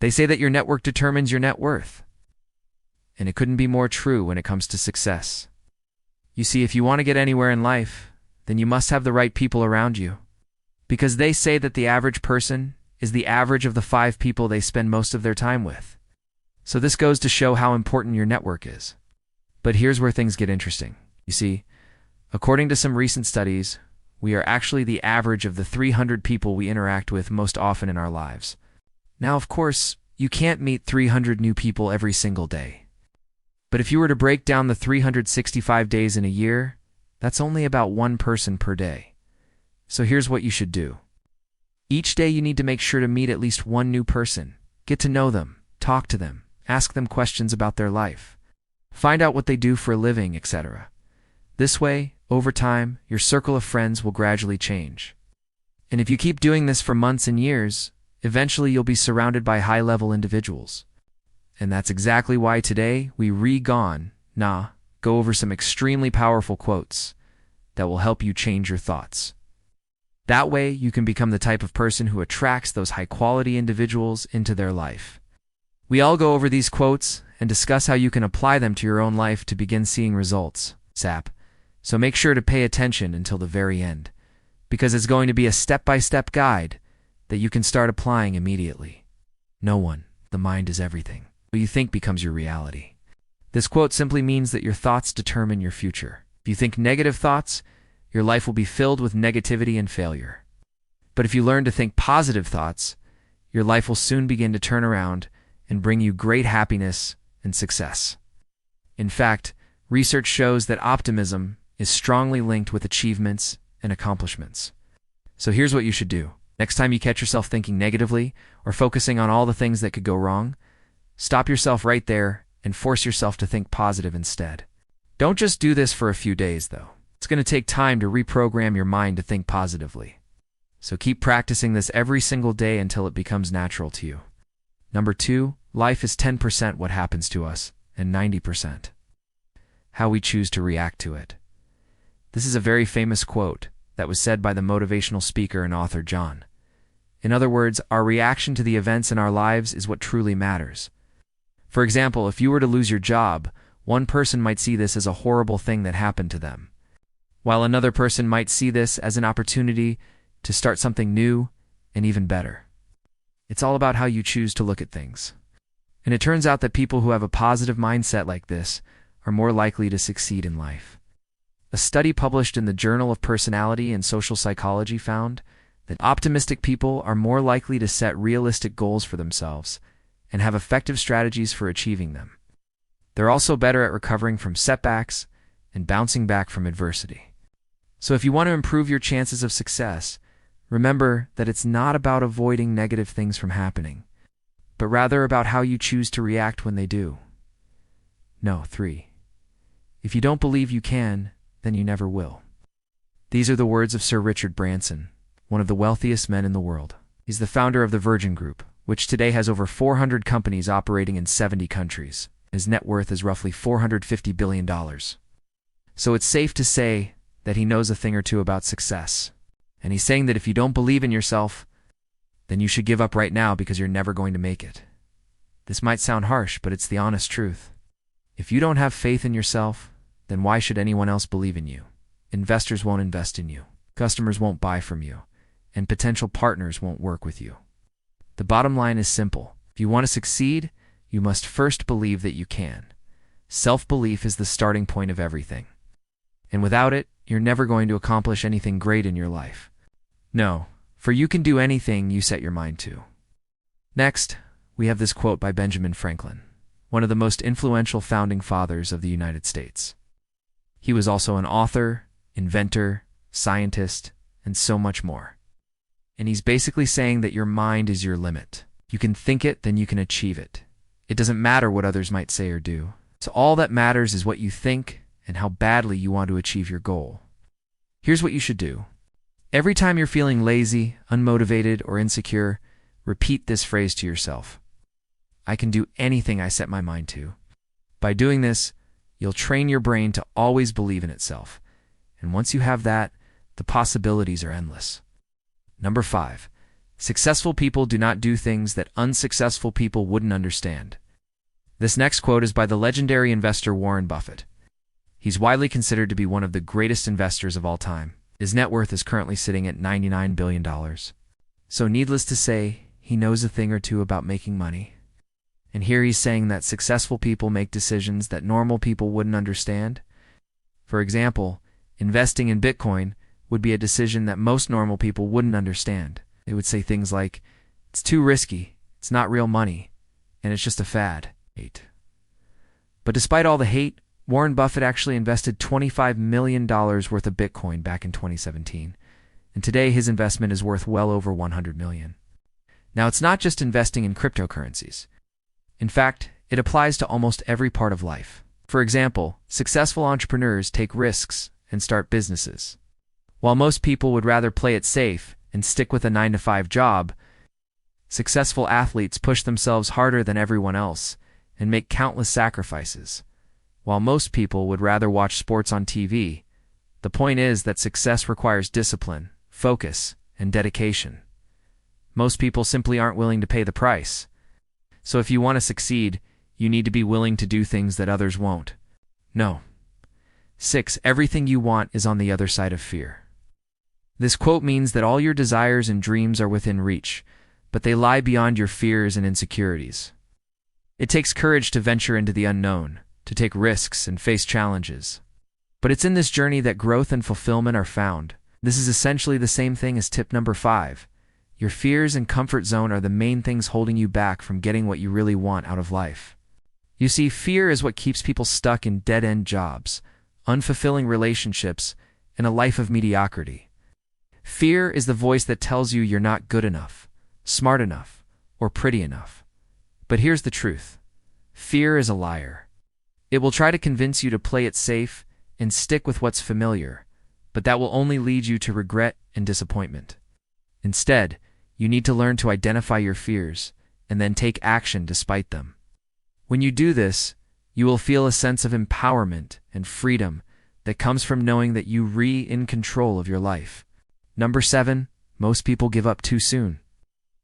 They say that your network determines your net worth. And it couldn't be more true when it comes to success. You see, if you want to get anywhere in life, then you must have the right people around you. Because they say that the average person is the average of the 5 people they spend most of their time with. So this goes to show how important your network is. But here's where things get interesting. You see, according to some recent studies, we are actually the average of the 300 people we interact with most often in our lives. Now, of course, you can't meet 300 new people every single day. But if you were to break down the 365 days in a year, that's only about 1 person per day. So here's what you should do. Each day you need to make sure to meet at least 1 new person. Get to know them, talk to them, ask them questions about their life, find out what they do for a living, etc. This way, over time, your circle of friends will gradually change. And if you keep doing this for months and years, eventually you'll be surrounded by high-level individuals. And that's exactly why today we go over some extremely powerful quotes that will help you change your thoughts. That way you can become the type of person who attracts those high-quality individuals into their life. We all go over these quotes and discuss how you can apply them to your own life to begin seeing results, So make sure to pay attention until the very end, because it's going to be a step-by-step guide that you can start applying immediately. The mind is everything. What you think becomes your reality. This quote simply means that your thoughts determine your future. If you think negative thoughts, your life will be filled with negativity and failure. But if you learn to think positive thoughts, your life will soon begin to turn around and bring you great happiness and success. In fact, research shows that optimism is strongly linked with achievements and accomplishments. So here's what you should do. Next time you catch yourself thinking negatively or focusing on all the things that could go wrong, stop yourself right there and force yourself to think positive instead. Don't just do this for a few days, though. It's going to take time to reprogram your mind to think positively. So keep practicing this every single day until it becomes natural to you. Number 2, life is 10% what happens to us and 90% how we choose to react to it. This is a very famous quote that was said by the motivational speaker and author John. In other words, our reaction to the events in our lives is what truly matters. For example, if you were to lose your job, one person might see this as a horrible thing that happened to them, while another person might see this as an opportunity to start something new and even better. It's all about how you choose to look at things. And it turns out that people who have a positive mindset like this are more likely to succeed in life. A study published in the Journal of Personality and Social Psychology found that optimistic people are more likely to set realistic goals for themselves and have effective strategies for achieving them. They're also better at recovering from setbacks and bouncing back from adversity. So if you want to improve your chances of success, remember that it's not about avoiding negative things from happening, but rather about how you choose to react when they do. 3. If you don't believe you can, then you never will. These are the words of Sir Richard Branson, one of the wealthiest men in the world. He's the founder of the Virgin Group, which today has over 400 companies operating in 70 countries. His net worth is roughly $450 billion. So it's safe to say that he knows a thing or two about success. And he's saying that if you don't believe in yourself, then you should give up right now because you're never going to make it. This might sound harsh, but it's the honest truth. If you don't have faith in yourself, then why should anyone else believe in you? Investors won't invest in you, customers won't buy from you, and potential partners won't work with you. The bottom line is simple. If you want to succeed, you must first believe that you can. Self-belief is the starting point of everything. And without it, you're never going to accomplish anything great in your life. No, for you can do anything you set your mind to. Next, we have this quote by Benjamin Franklin, one of the most influential founding fathers of the United States. He was also an author, inventor, scientist, and so much more. And he's basically saying that your mind is your limit. You can think it, then you can achieve it. It doesn't matter what others might say or do. So all that matters is what you think and how badly you want to achieve your goal. Here's what you should do. Every time you're feeling lazy, unmotivated, or insecure, repeat this phrase to yourself. I can do anything I set my mind to. By doing this, you'll train your brain to always believe in itself. And once you have that, the possibilities are endless. Number 5, Successful people do not do things that unsuccessful people wouldn't understand. This next quote is by the legendary investor Warren Buffett. He's widely considered to be one of the greatest investors of all time. His net worth is currently sitting at $99 billion. So needless to say, he knows a thing or two about making money. And here he's saying that successful people make decisions that normal people wouldn't understand. For example, investing in Bitcoin would be a decision that most normal people wouldn't understand. They would say things like, "It's too risky, it's not real money, and it's just a fad." But despite all the hate, Warren Buffett actually invested $25 million worth of Bitcoin back in 2017, and today his investment is worth well over $100 million. Now, it's not just investing in cryptocurrencies. In fact, it applies to almost every part of life. For example, successful entrepreneurs take risks and start businesses. While most people would rather play it safe and stick with a 9-to-5 job, successful athletes push themselves harder than everyone else and make countless sacrifices. While most people would rather watch sports on TV, the point is that success requires discipline, focus, and dedication. Most people simply aren't willing to pay the price. So if you want to succeed, you need to be willing to do things that others won't. No. 6. Everything you want is on the other side of fear. This quote means that all your desires and dreams are within reach, but they lie beyond your fears and insecurities. It takes courage to venture into the unknown, to take risks and face challenges. But it's in this journey that growth and fulfillment are found. This is essentially the same thing as tip number 5. Your fears and comfort zone are the main things holding you back from getting what you really want out of life. You see, fear is what keeps people stuck in dead-end jobs, unfulfilling relationships, and a life of mediocrity. Fear is the voice that tells you you're not good enough, smart enough, or pretty enough. But here's the truth. Fear is a liar. It will try to convince you to play it safe and stick with what's familiar, but that will only lead you to regret and disappointment. Instead, you need to learn to identify your fears and then take action despite them. When you do this, you will feel a sense of empowerment and freedom that comes from knowing that you're in control of your life. Number 7, most people give up too soon.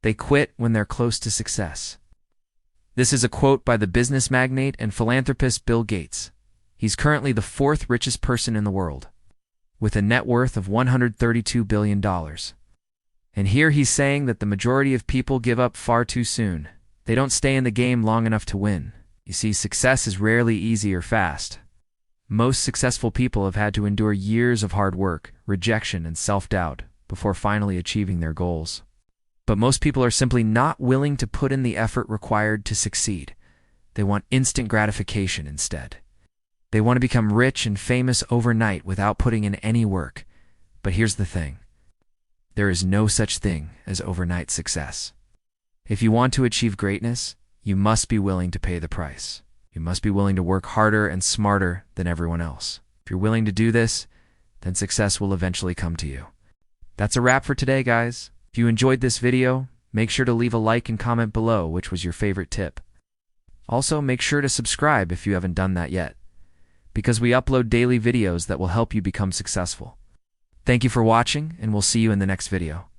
They quit when they're close to success. This is a quote by the business magnate and philanthropist Bill Gates. He's currently the 4th richest person in the world, with a net worth of $132 billion. And here he's saying that the majority of people give up far too soon. They don't stay in the game long enough to win. You see, success is rarely easy or fast. Most successful people have had to endure years of hard work, rejection, and self-doubt before finally achieving their goals. But most people are simply not willing to put in the effort required to succeed. They want instant gratification instead. They want to become rich and famous overnight without putting in any work. But here's the thing. There is no such thing as overnight success. If you want to achieve greatness, you must be willing to pay the price. You must be willing to work harder and smarter than everyone else. If you're willing to do this, then success will eventually come to you. That's a wrap for today, guys. If you enjoyed this video, make sure to leave a like and comment below which was your favorite tip. Also, make sure to subscribe if you haven't done that yet, because we upload daily videos that will help you become successful. Thank you for watching, and we'll see you in the next video.